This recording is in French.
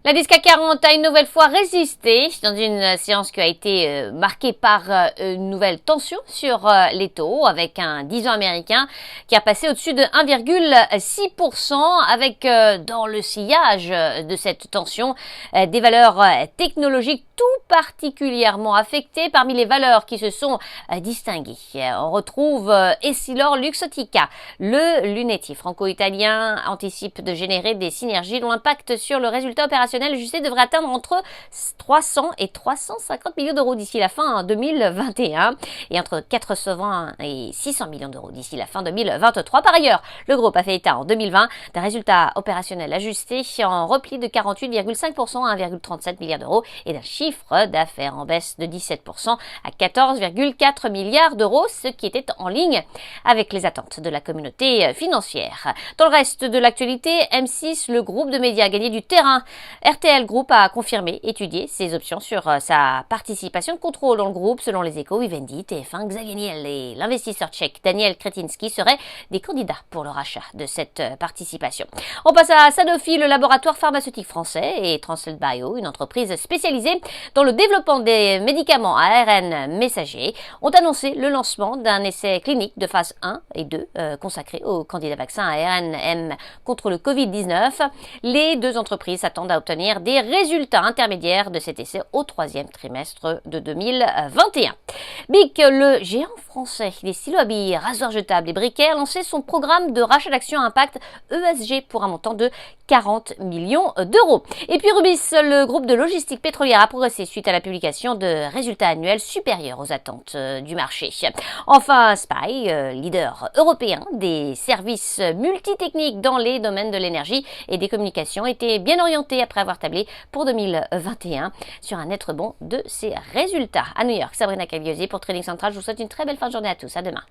L'indice CAC 40 a une nouvelle fois résisté dans une séance qui a été marquée par une nouvelle tension sur les taux, avec un 10 ans américain qui a passé au-dessus de 1,6%, avec dans le sillage de cette tension des valeurs technologiques tout particulièrement affectées. Parmi les valeurs qui se sont distinguées, on retrouve Essilor-Luxottica. Le lunetier franco-italien anticipe de générer des synergies dont l'impact sur le résultat opérationnel ajusté devrait atteindre entre 300 et 350 millions d'euros d'ici la fin 2021 et entre 420 et 600 millions d'euros d'ici la fin 2023. Par ailleurs, le groupe a fait état en 2020 d'un résultat opérationnel ajusté en repli de 48,5% à 1,37 milliard d'euros et d'un chiffre d'affaires en baisse de 17% à 14,4 milliards d'euros, ce qui était en ligne avec les attentes de la communauté financière. Dans le reste de l'actualité, M6, le groupe de médias, a gagné du terrain. RTL Group a confirmé étudier ses options sur sa participation de contrôle dans le groupe. Selon les Échos, Vivendi, TF1, Xavier Niel et l'investisseur tchèque Daniel Kretinsky seraient des candidats pour le rachat de cette participation. On passe à Sanofi, le laboratoire pharmaceutique français, et Translate Bio, une entreprise spécialisée dans le développement des médicaments à ARN messager, ont annoncé le lancement d'un essai clinique de phase 1 et 2 consacré aux candidats vaccins à ARN-M contre le Covid-19. Les deux entreprises s'attendent à obtenir des résultats intermédiaires de cet essai au troisième trimestre de 2021. BIC, le géant français des stylos à billes, rasoirs jetables et briquets, a lancé son programme de rachat d'actions à impact ESG pour un montant de 40 millions d'euros. Et puis Rubis, le groupe de logistique pétrolière, a progressé suite à la publication de résultats annuels supérieurs aux attentes du marché. Enfin, SPY, leader européen des services multitechniques dans les domaines de l'énergie et des communications, était bien orienté après avoir tablé pour 2021 sur un net rebond de ses résultats. À New York, Sabrina Cagliosi pour Trading Central. Je vous souhaite une très belle fin de journée à tous. À demain.